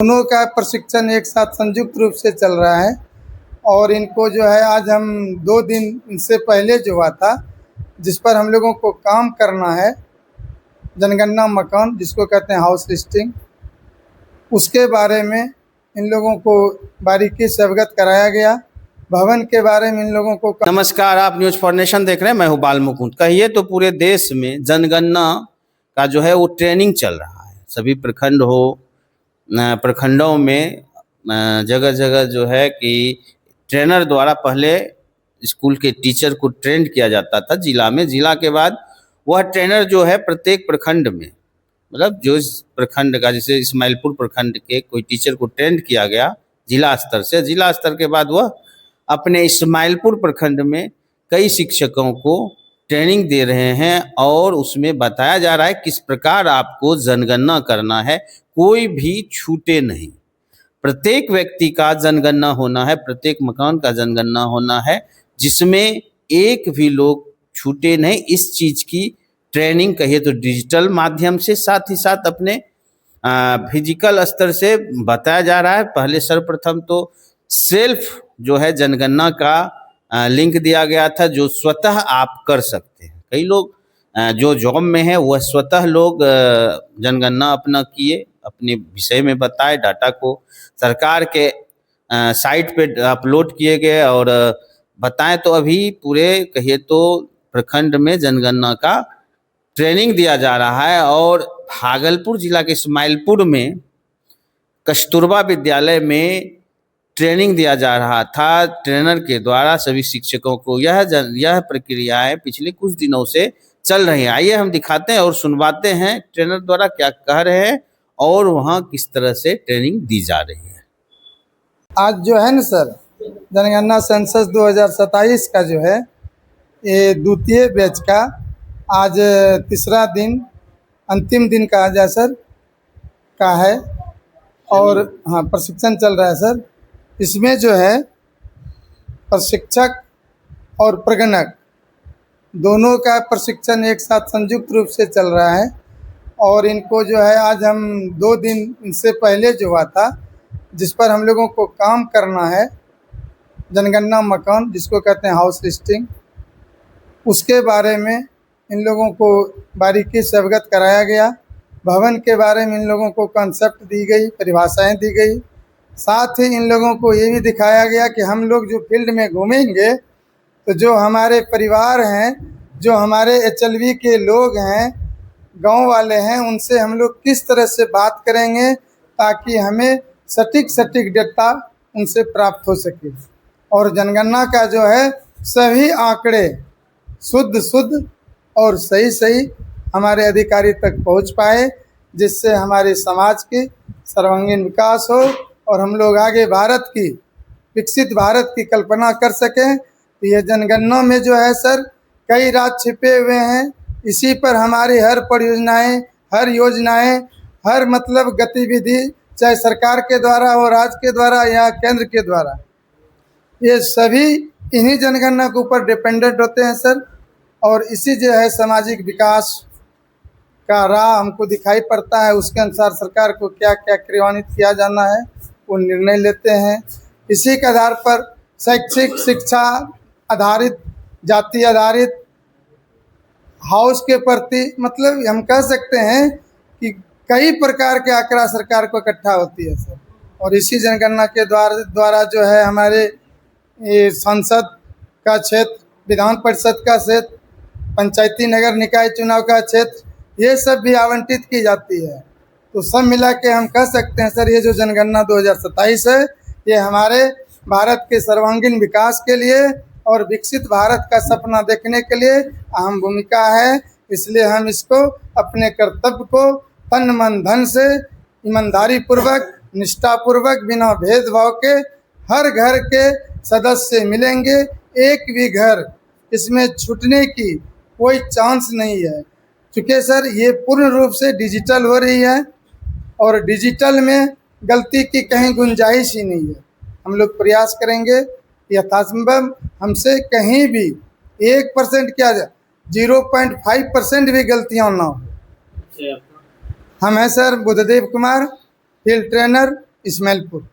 दोनों का प्रशिक्षण एक साथ संयुक्त रूप से चल रहा है और इनको जो है आज हम 2 दिन से पहले जो हुआ था, जिस पर हम लोगों को काम करना है, जनगणना मकान जिसको कहते हैं हाउस लिस्टिंग, उसके बारे में इन लोगों को बारीकी से अवगत कराया गया। भवन के बारे में इन लोगों को नमस्कार, आप न्यूज फॉर नेशन देख रहे हैं। मैं हूं बाल मुकुंद। कहिए तो पूरे देश में जनगणना का जो है वो ट्रेनिंग चल रहा है। सभी प्रखंडों में जगह जगह जो है कि ट्रेनर द्वारा पहले स्कूल के टीचर को ट्रेंड किया जाता था जिला में। जिला के बाद वह ट्रेनर जो है प्रत्येक प्रखंड में, मतलब जो इस प्रखंड का, जैसे इस्माइलपुर प्रखंड के कोई टीचर को ट्रेंड किया गया जिला स्तर से। जिला स्तर के बाद वह अपने इस्माइलपुर प्रखंड में कई शिक्षकों को ट्रेनिंग दे रहे हैं और उसमें बताया जा रहा है किस प्रकार आपको जनगणना करना है, कोई भी छूटे नहीं। प्रत्येक व्यक्ति का जनगणना होना है, प्रत्येक मकान का जनगणना होना है, जिसमें एक भी लोग छूटे नहीं। इस चीज़ की ट्रेनिंग कहिए तो डिजिटल माध्यम से, साथ ही साथ अपने फिजिकल स्तर से बताया जा रहा है। पहले सर्वप्रथम तो सेल्फ जो है जनगणना का लिंक दिया गया था, जो स्वतः आप कर सकते हैं। कई लोग जो जॉब में है वह स्वतः लोग जनगणना अपना किए, अपने विषय में बताए, डाटा को सरकार के साइट पे अपलोड किए गए और बताएं। तो अभी पूरे कहिए तो प्रखंड में जनगणना का ट्रेनिंग दिया जा रहा है। और भागलपुर जिला के इस्माइलपुर में कस्तूरबा विद्यालय में ट्रेनिंग दिया जा रहा था। ट्रेनर के द्वारा सभी शिक्षकों को यह प्रक्रियाएं पिछले कुछ दिनों से चल रही हैं। आइए हम दिखाते हैं और सुनवाते हैं ट्रेनर द्वारा क्या कह रहे हैं और वहाँ किस तरह से ट्रेनिंग दी जा रही है। आज जो है ना सर, जनगणना सेंसस 2027 का जो है ये द्वितीय बैच का आज तीसरा दिन, अंतिम दिन कहा जाए सर, का है। और हाँ, प्रशिक्षण चल रहा है सर। इसमें जो है प्रशिक्षक और प्रगणक दोनों का प्रशिक्षण एक साथ संयुक्त रूप से चल रहा है और इनको जो है आज हम 2 दिन से पहले जो हुआ था, जिस पर हम लोगों को काम करना है, जनगणना मकान जिसको कहते हैं हाउस लिस्टिंग, उसके बारे में इन लोगों को बारीकी से अवगत कराया गया। भवन के बारे में इन लोगों को कॉन्सेप्ट दी गई, परिभाषाएं दी गई। साथ ही इन लोगों को ये भी दिखाया गया कि हम लोग जो फील्ड में घूमेंगे तो जो हमारे परिवार हैं, जो हमारे HLV के लोग हैं, गांव वाले हैं, उनसे हम लोग किस तरह से बात करेंगे ताकि हमें सटीक डेटा उनसे प्राप्त हो सके और जनगणना का जो है सभी आंकड़े शुद्ध और सही हमारे अधिकारी तक पहुंच पाए, जिससे हमारे समाज की सर्वांगीण विकास हो और हम लोग आगे विकसित भारत की कल्पना कर सकें। तो ये जनगणना में जो है सर कई राज छिपे हुए हैं। इसी पर हमारी हर परियोजनाएं, हर योजनाएं, हर मतलब गतिविधि, चाहे सरकार के द्वारा हो, राज्य के द्वारा या केंद्र के द्वारा, ये सभी इन्हीं जनगणना के ऊपर डिपेंडेंट होते हैं सर। और इसी जो है सामाजिक विकास का राह हमको दिखाई पड़ता है। उसके अनुसार सरकार को क्या क्या क्रियान्वित किया जाना है वो निर्णय लेते हैं। इसी के आधार पर शैक्षिक शिक्षा आधारित, जाति आधारित हाउस के प्रति, मतलब हम कह सकते हैं कि कई प्रकार के आंकड़ा सरकार को इकट्ठा होती है सर। और इसी जनगणना के द्वारा जो है हमारे ये संसद का क्षेत्र, विधान परिषद का क्षेत्र, पंचायती नगर निकाय चुनाव का क्षेत्र, ये सब भी आवंटित की जाती है। तो सब मिला के हम कह सकते हैं सर, ये जो जनगणना 2027 है, ये हमारे भारत के सर्वांगीण विकास के लिए और विकसित भारत का सपना देखने के लिए अहम भूमिका है। इसलिए हम इसको अपने कर्तव्य को तन मन धन से ईमानदारी पूर्वक, निष्ठापूर्वक, बिना भेदभाव के हर घर के सदस्य मिलेंगे। एक भी घर इसमें छूटने की कोई चांस नहीं है, क्योंकि सर ये पूर्ण रूप से डिजिटल हो रही है और डिजिटल में गलती की कहीं गुंजाइश ही नहीं है। हम लोग प्रयास करेंगे यथासंभव हमसे कहीं भी 1% क्या 0.5% भी गलतियाँ ना हो। हम हैं sir Buddhadev Kumar, field trainer, Ismailpur.